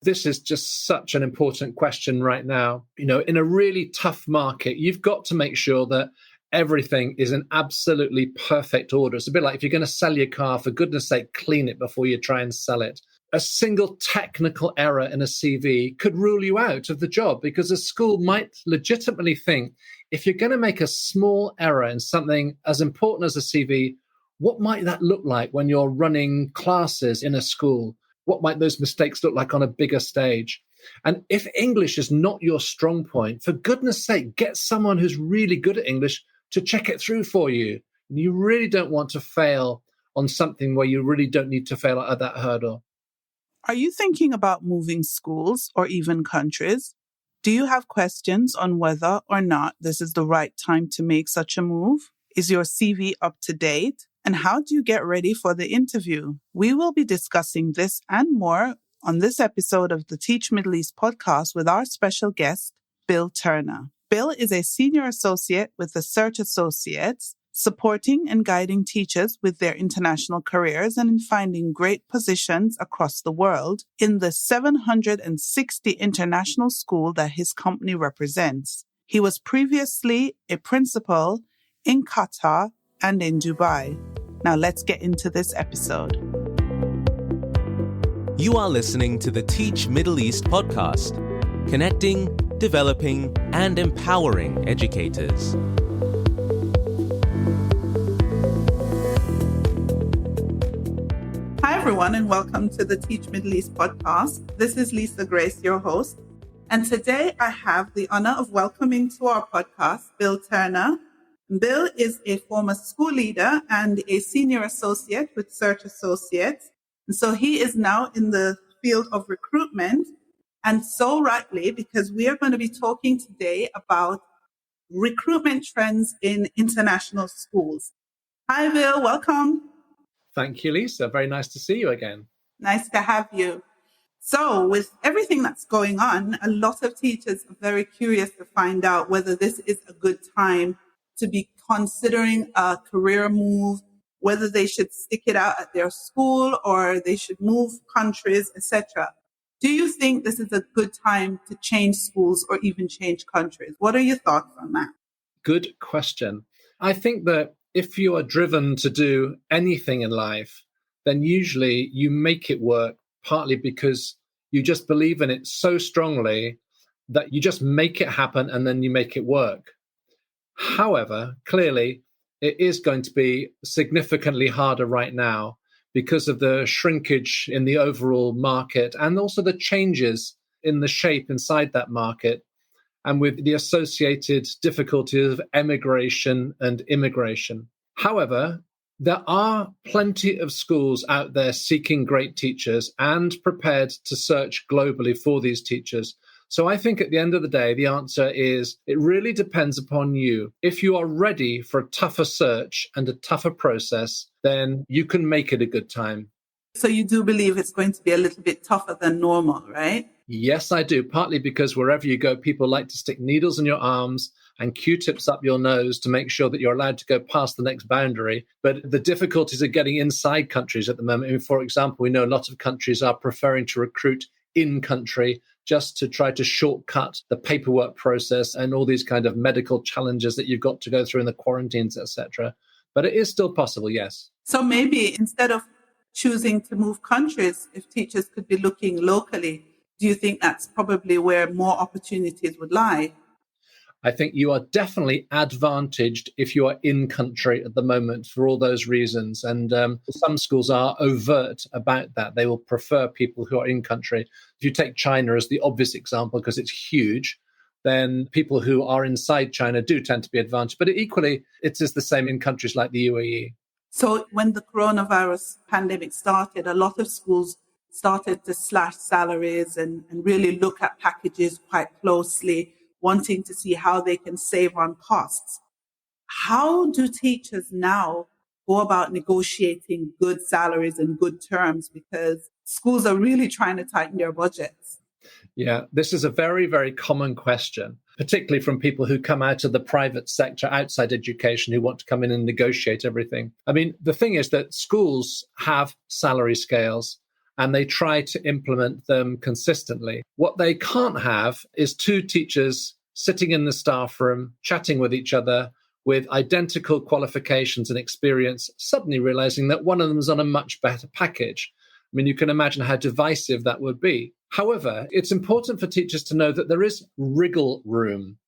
This is just such an important question right now. In a really tough market, you've got to make sure that everything is in absolutely perfect order. It's a bit like if you're going to sell your car, for goodness sake, clean it before you try and sell it. A single technical error in a CV could rule you out of the job, because a school might legitimately think, if you're going to make a small error in something as important as a CV, what might that look like when you're running classes in a school? What might those mistakes look like on a bigger stage? And if English is not your strong point, for goodness sake, get someone who's really good at English to check it through for you. You really don't want to fail on something where you really don't need to fail at that hurdle. Are you thinking about moving schools or even countries? Do you have questions on whether or not this is the right time to make such a move? Is your CV up to date? And how do you get ready for the interview? We will be discussing this and more on this episode of the Teach Middle East podcast with our special guest, Bill Turner. Bill is a senior associate with the Search Associates, supporting and guiding teachers with their international careers and in finding great positions across the world in the 760 international school that his company represents. He was previously a principal in Qatar and in Dubai. Now let's get into this episode. You are listening to the Teach Middle East podcast, connecting, developing, and empowering educators. Hi, everyone, and welcome to the Teach Middle East podcast. This is Lisa Grace, your host. And today I have the honor of welcoming to our podcast, Bill Turner. Bill is a former school leader and a senior associate with Search Associates. And so he is now in the field of recruitment. And so rightly, because we are going to be talking today about recruitment trends in international schools. Hi, Bill. Welcome. Thank you, Lisa. Very nice to see you again. Nice to have you. So with everything that's going on, a lot of teachers are very curious to find out whether this is a good time to be considering a career move, whether they should stick it out at their school or they should move countries, etc. Do you think this is a good time to change schools or even change countries? What are your thoughts on that? Good question. I think that if you are driven to do anything in life, then usually you make it work, partly because you just believe in it so strongly that you just make it happen and then you make it work. However, clearly, it is going to be significantly harder right now because of the shrinkage in the overall market and also the changes in the shape inside that market, and with the associated difficulties of emigration and immigration. However, there are plenty of schools out there seeking great teachers and prepared to search globally for these teachers. So I think at the end of the day, the answer is it really depends upon you. If you are ready for a tougher search and a tougher process, then you can make it a good time. So you do believe it's going to be a little bit tougher than normal, right? Yes, I do. Partly because wherever you go, people like to stick needles in your arms and Q-tips up your nose to make sure that you're allowed to go past the next boundary. But the difficulties are getting inside countries at the moment. I mean, for example, we know lots of countries are preferring to recruit in country just to try to shortcut the paperwork process and all these kind of medical challenges that you've got to go through in the quarantines, etc. But it is still possible, yes. So maybe instead of choosing to move countries, if teachers could be looking locally, do you think that's probably where more opportunities would lie? I think you are definitely advantaged if you are in country at the moment for all those reasons. And some schools are overt about that. They will prefer people who are in country. If you take China as the obvious example, because it's huge, then people who are inside China do tend to be advantaged. But equally, it is the same in countries like the UAE. So when the coronavirus pandemic started, a lot of schools started to slash salaries and really look at packages quite closely, wanting to see how they can save on costs. How do teachers now go about negotiating good salaries and good terms? Because schools are really trying to tighten their budgets. Yeah, this is a very, very common question, particularly from people who come out of the private sector outside education who want to come in and negotiate everything. I mean, the thing is that schools have salary scales, and they try to implement them consistently. What they can't have is two teachers sitting in the staff room, chatting with each other with identical qualifications and experience, suddenly realizing that one of them is on a much better package. I mean, you can imagine how divisive that would be. However, it's important for teachers to know that there is wriggle room.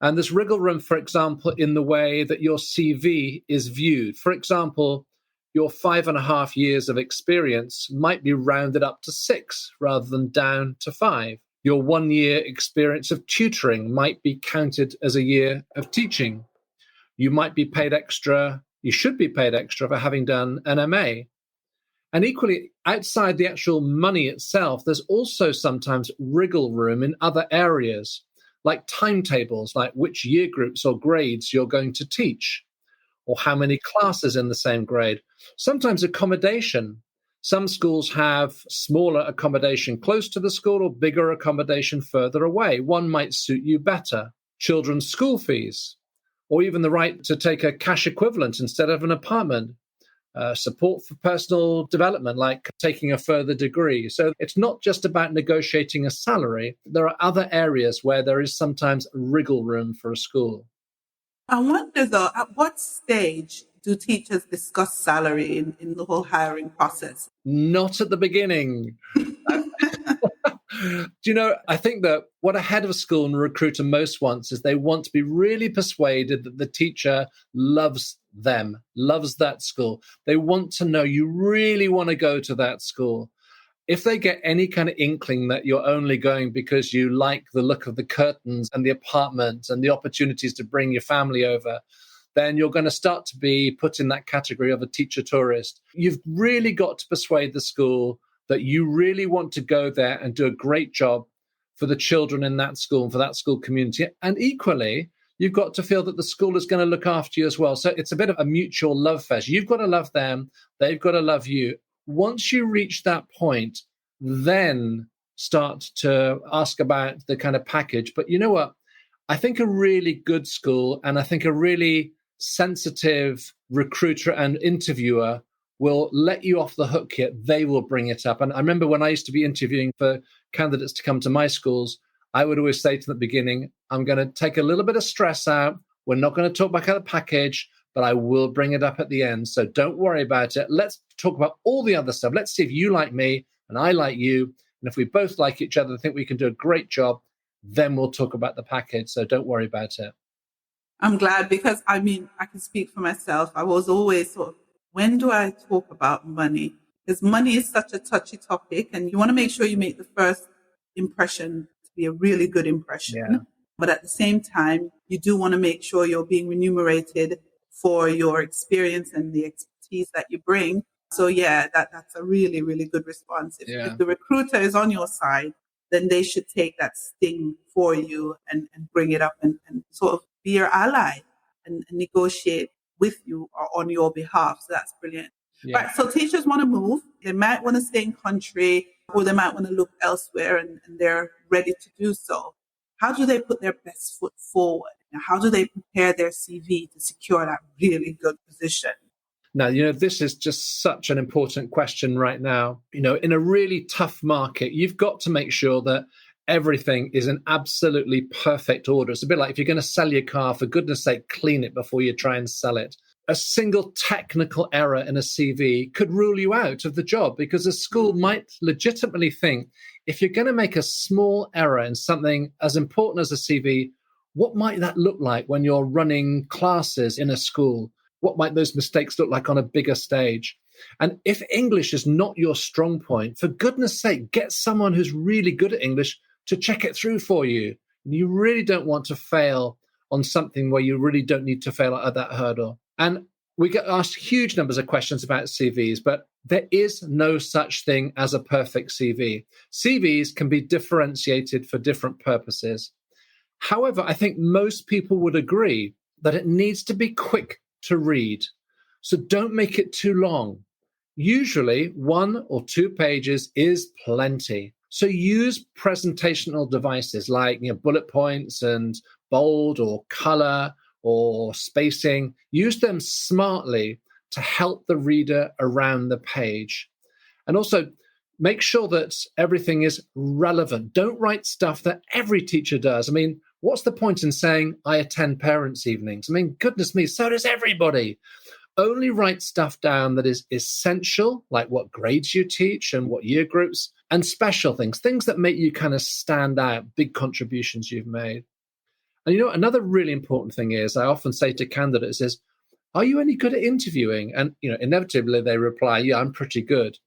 And there's wriggle room, for example, in the way that your CV is viewed. For example, your 5.5 years of experience might be rounded up to 6 rather than down to 5. Your 1 year experience of tutoring might be counted as a year of teaching. You might be paid extra, you should be paid extra for having done an MA. And equally, outside the actual money itself, there's also sometimes wriggle room in other areas, like timetables, like which year groups or grades you're going to teach, or how many classes in the same grade. Sometimes accommodation. Some schools have smaller accommodation close to the school or bigger accommodation further away. One might suit you better. Children's school fees, or even the right to take a cash equivalent instead of an apartment. Support for personal development, like taking a further degree. So it's not just about negotiating a salary. There are other areas where there is sometimes wriggle room for a school. I wonder, though, at what stage do teachers discuss salary in the whole hiring process? Not at the beginning. Do you know, I think that what a head of school and a recruiter most wants is they want to be really persuaded that the teacher loves them, loves that school. They want to know you really want to go to that school. If they get any kind of inkling that you're only going because you like the look of the curtains and the apartment and the opportunities to bring your family over, then you're going to start to be put in that category of a teacher tourist. You've really got to persuade the school that you really want to go there and do a great job for the children in that school and for that school community. And equally, you've got to feel that the school is going to look after you as well. So it's a bit of a mutual love fest. You've got to love them. They've got to love you. Once you reach that point, then start to ask about the kind of package. But you know what? I think a really good school and I think a really sensitive recruiter and interviewer will let you off the hook here. They will bring it up. And I remember when I used to be interviewing for candidates to come to my schools, I would always say to the beginning, I'm going to take a little bit of stress out. We're not going to talk about the package, but I will bring it up at the end. So don't worry about it. Let's talk about all the other stuff. Let's see if you like me and I like you. And if we both like each other, think we can do a great job, then we'll talk about the package. So don't worry about it. I'm glad because, I mean, I can speak for myself. I was always sort of, when do I talk about money? Because money is such a touchy topic and you want to make sure you make the first impression to be a really good impression. Yeah. But at the same time, you do want to make sure you're being remunerated for your experience and the expertise that you bring. So yeah, that's a really, really good response. If the recruiter is on your side, then they should take that sting for you and bring it up and sort of be your ally and negotiate with you or on your behalf. So that's brilliant. Yeah. Right. So teachers want to move. They might want to stay in country or they might want to look elsewhere and they're ready to do so. How do they put their best foot forward? How do they prepare their CV to secure that really good position? Now, this is just such an important question right now. In a really tough market, you've got to make sure that everything is in absolutely perfect order. It's a bit like if you're going to sell your car, for goodness sake, clean it before you try and sell it. A single technical error in a CV could rule you out of the job because a school might legitimately think, if you're going to make a small error in something as important as a CV, what might that look like when you're running classes in a school? What might those mistakes look like on a bigger stage? And if English is not your strong point, for goodness sake, get someone who's really good at English to check it through for you. You really don't want to fail on something where you really don't need to fail at that hurdle. And we get asked huge numbers of questions about CVs, but there is no such thing as a perfect CV. CVs can be differentiated for different purposes. However, I think most people would agree that it needs to be quick to read. So don't make it too long. Usually 1 or 2 pages is plenty. So use presentational devices like bullet points and bold or color or spacing. Use them smartly to help the reader around the page. And also, make sure that everything is relevant. Don't write stuff that every teacher does. I mean, what's the point in saying, I attend parents' evenings? I mean, goodness me, so does everybody. Only write stuff down that is essential, like what grades you teach and what year groups, and special things that make you kind of stand out, big contributions you've made. And another really important thing is, I often say to candidates is, are you any good at interviewing? And, inevitably they reply, yeah, I'm pretty good.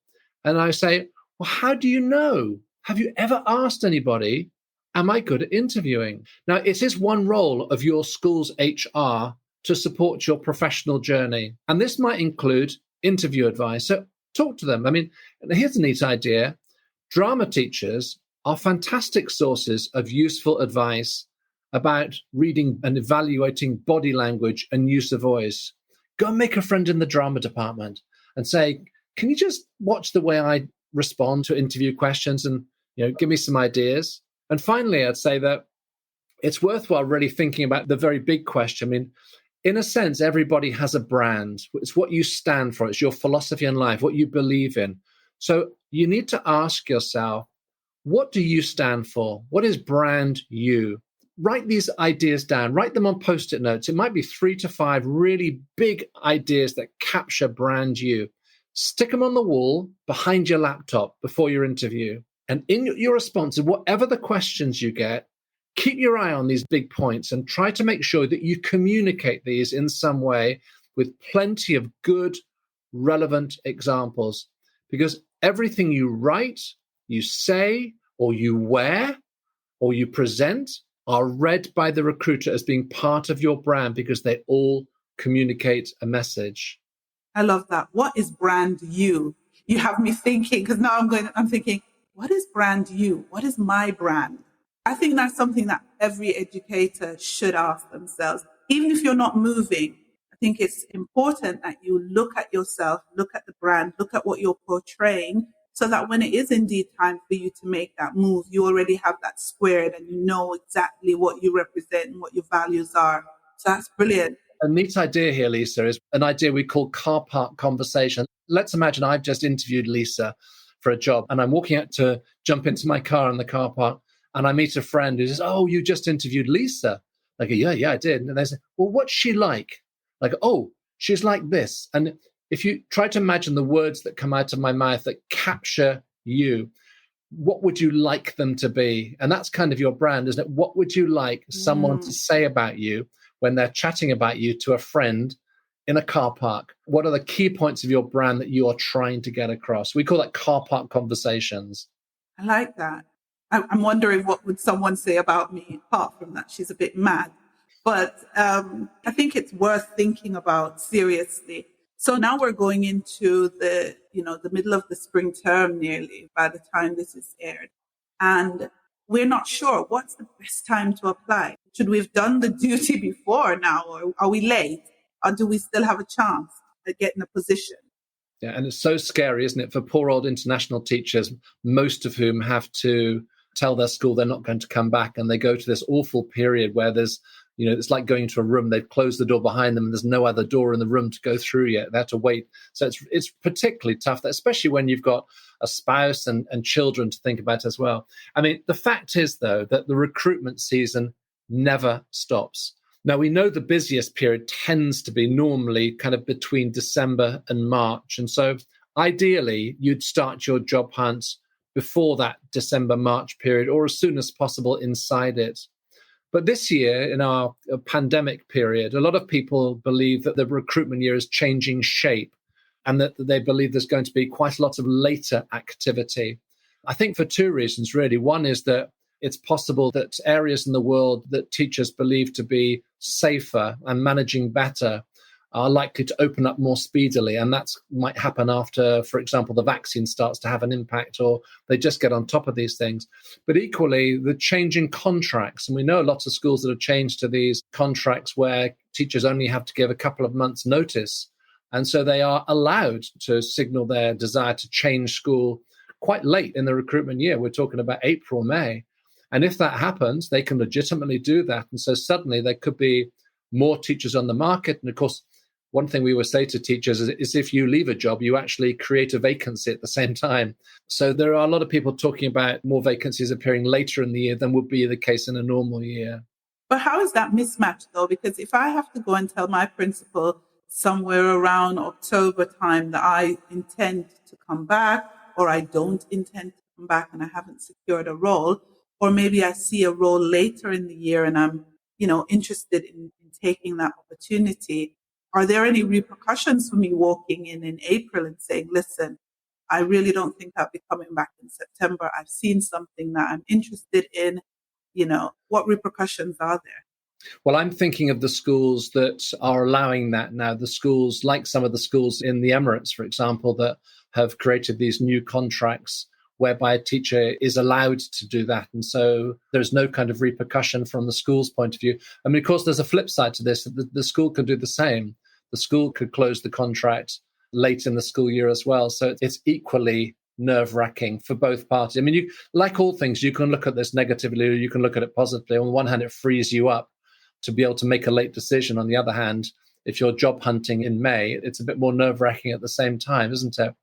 And I say, well, how do you know? Have you ever asked anybody, am I good at interviewing? Now, it is one role of your school's HR to support your professional journey. And this might include interview advice. So talk to them. I mean, here's a neat idea. Drama teachers are fantastic sources of useful advice about reading and evaluating body language and use of voice. Go and make a friend in the drama department and say, can you just watch the way I respond to interview questions and give me some ideas? And finally, I'd say that it's worthwhile really thinking about the very big question. I mean, in a sense, everybody has a brand. It's what you stand for. It's your philosophy in life, what you believe in. So you need to ask yourself, what do you stand for? What is brand you? Write these ideas down. Write them on Post-it notes. It might be 3 to 5 really big ideas that capture brand you. Stick them on the wall behind your laptop before your interview. And in your responses, whatever the questions you get, keep your eye on these big points and try to make sure that you communicate these in some way with plenty of good, relevant examples. Because everything you write, you say, or you wear, or you present are read by the recruiter as being part of your brand because they all communicate a message. I love that. What is brand you? You have me thinking, because now I'm thinking, what is brand you? What is my brand? I think that's something that every educator should ask themselves. Even if you're not moving, I think it's important that you look at yourself, look at the brand, look at what you're portraying, so that when it is indeed time for you to make that move, you already have that squared and you know exactly what you represent and what your values are. So that's brilliant. A neat idea here, Lisa, is an idea we call car park conversation. Let's imagine I've just interviewed Lisa for a job and I'm walking out to jump into my car in the car park and I meet a friend who says, oh, you just interviewed Lisa. I go, yeah, I did. And they say, well, what's she like? Like, oh, she's like this. And if you try to imagine the words that come out of my mouth that capture you, what would you like them to be? And that's kind of your brand, isn't it? What would you like someone to say about you when they're chatting about you to a friend in a car park? What are the key points of your brand that you are trying to get across? We call that car park conversations. I like that. I'm wondering what would someone say about me apart from that she's a bit mad. But I think it's worth thinking about seriously. So now we're going into the middle of the spring term nearly by the time this is aired. And we're not sure what's the best time to apply. Should we have done the duty before now, or are we late? Or do we still have a chance at getting a position? Yeah, and it's so scary, isn't it, for poor old international teachers, most of whom have to tell their school they're not going to come back, and they go to this awful period where there's, it's like going into a room, they've closed the door behind them and there's no other door in the room to go through yet. They have to wait. So it's particularly tough, especially when you've got a spouse and children to think about as well. I mean, the fact is, though, that the recruitment season never stops. Now, we know the busiest period tends to be normally kind of between December and March. And so ideally, you'd start your job hunt before that December-March period or as soon as possible inside it. But this year, in our pandemic period, a lot of people believe that the recruitment year is changing shape and that they believe there's going to be quite a lot of later activity. I think for two reasons, really. One is that it's possible that areas in the world that teachers believe to be safer and managing better are likely to open up more speedily. And that might happen after, for example, the vaccine starts to have an impact or they just get on top of these things. But equally, the changing contracts, and we know lots of schools that have changed to these contracts where teachers only have to give a couple of months' notice. And so they are allowed to signal their desire to change school quite late in the recruitment year. We're talking about April, May. And if that happens, they can legitimately do that. And so suddenly there could be more teachers on the market. And of course, one thing we always say to teachers is if you leave a job, you actually create a vacancy at the same time. So there are a lot of people talking about more vacancies appearing later in the year than would be the case in a normal year. But how is that mismatch, though? Because if I have to go and tell my principal somewhere around October time that I intend to come back, or I don't intend to come back and I haven't secured a role, or maybe I see a role later in the year and I'm, interested in taking that opportunity, are there any repercussions for me walking in April and saying, listen, I really don't think I'll be coming back in September. I've seen something that I'm interested in. What repercussions are there? Well, I'm thinking of the schools that are allowing that now. The schools, like some of the schools in the Emirates, for example, that have created these new contracts whereby a teacher is allowed to do that. And so there's no kind of repercussion from the school's point of view. I mean, of course, there's a flip side to this. The school could do the same. The school could close the contract late in the school year as well. So it's equally nerve-wracking for both parties. I mean, like all things, you can look at this negatively or you can look at it positively. On the one hand, it frees you up to be able to make a late decision. On the other hand, if you're job hunting in May, it's a bit more nerve-wracking at the same time, isn't it?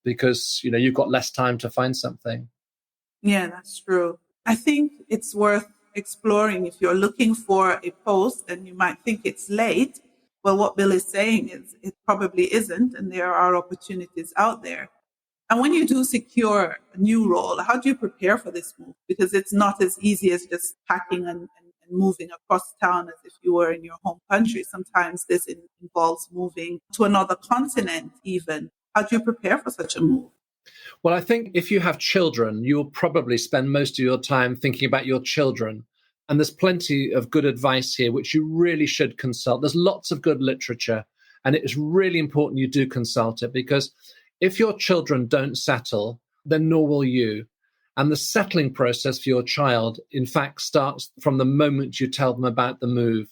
Because, you've got less time to find something. Yeah, that's true. I think it's worth exploring. If you're looking for a post and you might think it's late, well, what Bill is saying is it probably isn't, and there are opportunities out there. And when you do secure a new role, how do you prepare for this move? Because it's not as easy as just packing and moving across town as if you were in your home country. Sometimes this involves moving to another continent even. How do you prepare for such a move? Well, I think if you have children, you'll probably spend most of your time thinking about your children. And there's plenty of good advice here, which you really should consult. There's lots of good literature, and it is really important you do consult it, because if your children don't settle, then nor will you. And the settling process for your child, in fact, starts from the moment you tell them about the move.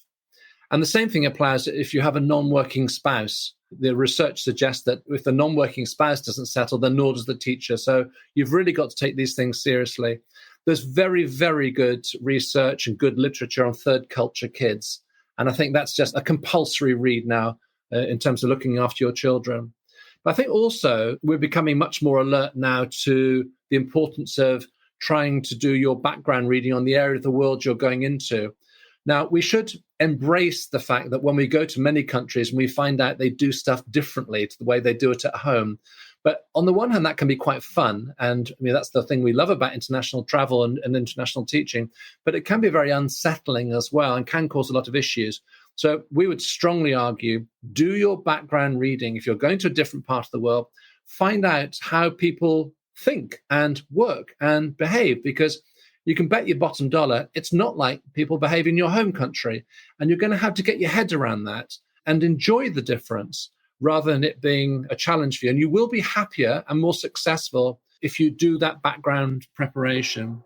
And the same thing applies if you have a non-working spouse. The research suggests that if the non-working spouse doesn't settle, then nor does the teacher. So you've really got to take these things seriously. There's very, very good research and good literature on third culture kids. And I think that's just a compulsory read now in terms of looking after your children. But I think also we're becoming much more alert now to the importance of trying to do your background reading on the area of the world you're going into. Now, we should embrace the fact that when we go to many countries and we find out they do stuff differently to the way they do it at home. But on the one hand, that can be quite fun. And I mean, that's the thing we love about international travel and international teaching. But it can be very unsettling as well and can cause a lot of issues. So we would strongly argue, do your background reading. If you're going to a different part of the world, find out how people think and work and behave, because you can bet your bottom dollar it's not like people behave in your home country. And you're going to have to get your head around that and enjoy the difference rather than it being a challenge for you. And you will be happier and more successful if you do that background preparation.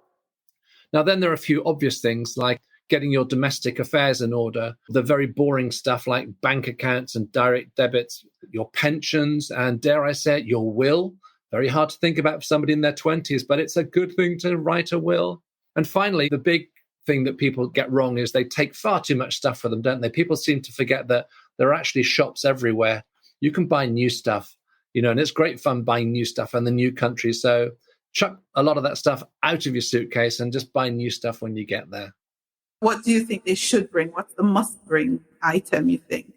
Now, then there are a few obvious things like getting your domestic affairs in order, the very boring stuff like bank accounts and direct debits, your pensions, and dare I say it, your will. Very hard to think about for somebody in their 20s, but it's a good thing to write a will. And finally, the big thing that people get wrong is they take far too much stuff for them, don't they? People seem to forget that there are actually shops everywhere. You can buy new stuff, and it's great fun buying new stuff in the new country. So chuck a lot of that stuff out of your suitcase and just buy new stuff when you get there. What do you think they should bring? What's the must-bring item, you think?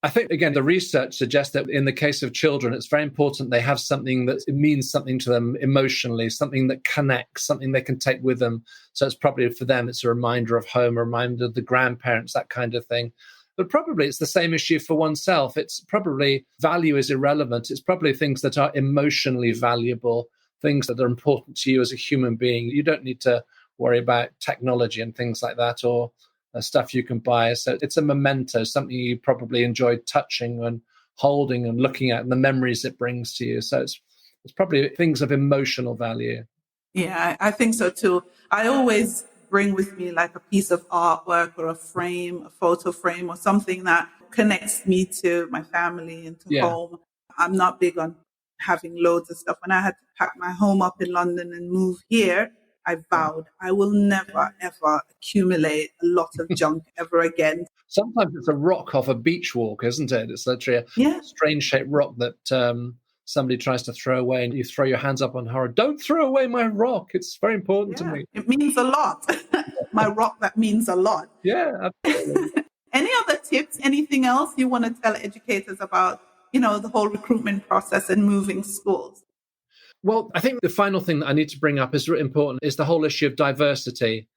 I think, again, the research suggests that in the case of children, it's very important they have something that it means something to them emotionally, something that connects, something they can take with them. So it's probably for them, it's a reminder of home, a reminder of the grandparents, that kind of thing. But probably it's the same issue for oneself. It's probably value is irrelevant. It's probably things that are emotionally valuable, things that are important to you as a human being. You don't need to worry about technology and things like that, or stuff you can buy. So it's a memento, something you probably enjoyed touching and holding and looking at, and the memories it brings to you. So it's probably things of emotional value. Yeah, I think so too. I always bring with me like a piece of artwork or a frame, a photo frame or something that connects me to my family and to home. I'm not big on having loads of stuff. When I had to pack my home up in London and move here, I vowed I will never, ever accumulate a lot of junk ever again. Sometimes it's a rock off a beach walk, isn't it? It's literally a strange shaped rock that somebody tries to throw away, and you throw your hands up on horror. Don't throw away my rock. It's very important to me. It means a lot. My rock that means a lot. Yeah, absolutely. Any other tips? Anything else you want to tell educators about, the whole recruitment process and moving schools? Well, I think the final thing that I need to bring up is really important is the whole issue of diversity.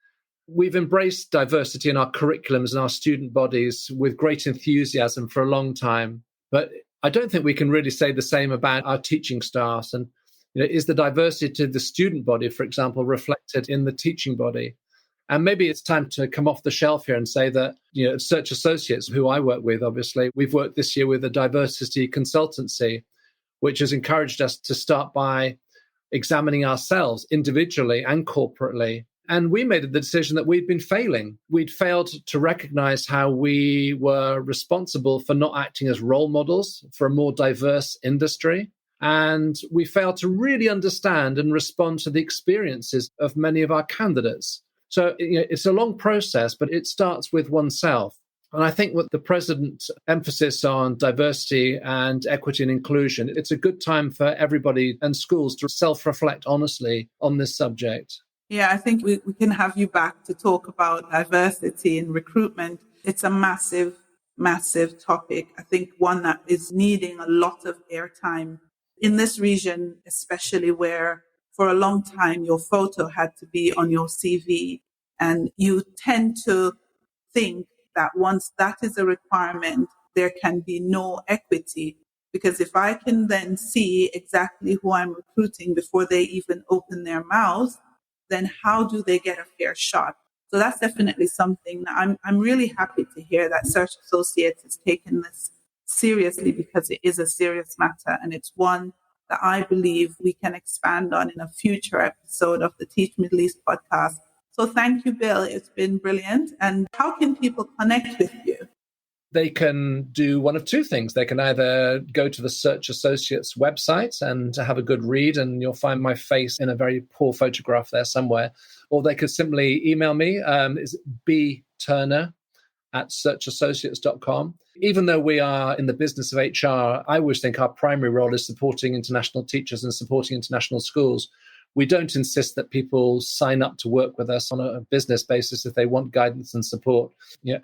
We've embraced diversity in our curriculums and our student bodies with great enthusiasm for a long time. But I don't think we can really say the same about our teaching staffs. And is the diversity of the student body, for example, reflected in the teaching body? And maybe it's time to come off the shelf here and say that, Search Associates, who I work with, obviously, we've worked this year with a diversity consultancy, which has encouraged us to start by examining ourselves individually and corporately. And we made the decision that we'd been failing. We'd failed to recognize how we were responsible for not acting as role models for a more diverse industry. And we failed to really understand and respond to the experiences of many of our candidates. So it's a long process, but it starts with oneself. And I think with the president's emphasis on diversity and equity and inclusion, it's a good time for everybody and schools to self-reflect honestly on this subject. Yeah, I think we can have you back to talk about diversity in recruitment. It's a massive, massive topic. I think one that is needing a lot of airtime in this region, especially where for a long time your photo had to be on your CV. And you tend to think that once that is a requirement, there can be no equity. Because if I can then see exactly who I'm recruiting before they even open their mouths, then how do they get a fair shot? So that's definitely something that I'm really happy to hear that Search Associates has taken this seriously, because it is a serious matter. And it's one that I believe we can expand on in a future episode of the Teach Middle East podcast. So thank you, Bill. It's been brilliant. And how can people connect with you? They can do one of two things. They can either go to the Search Associates website and have a good read, and you'll find my face in a very poor photograph there somewhere. Or they could simply email me. It's bturner@searchassociates.com. Even though we are in the business of HR, I always think our primary role is supporting international teachers and supporting international schools. We don't insist that people sign up to work with us on a business basis if they want guidance and support.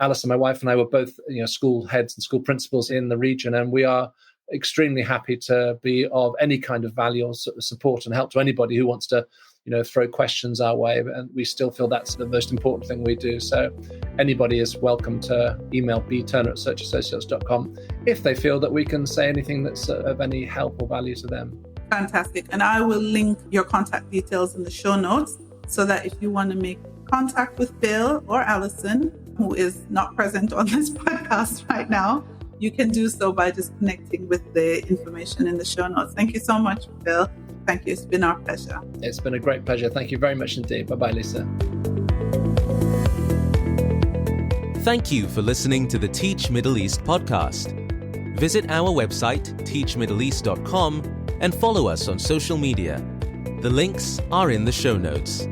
Alison, my wife, and I were both, school heads and school principals in the region, and we are extremely happy to be of any kind of value or support and help to anybody who wants to, throw questions our way. And we still feel that's the most important thing we do. So anybody is welcome to email bturner@searchassociates.com if they feel that we can say anything that's of any help or value to them. Fantastic. And I will link your contact details in the show notes so that if you want to make contact with Bill or Alison, who is not present on this podcast right now, you can do so by just connecting with the information in the show notes. Thank you so much, Bill. Thank you. It's been our pleasure. It's been a great pleasure. Thank you very much indeed. Bye-bye, Lisa. Thank you for listening to the Teach Middle East podcast. Visit our website, teachmiddleeast.com, and follow us on social media. The links are in the show notes.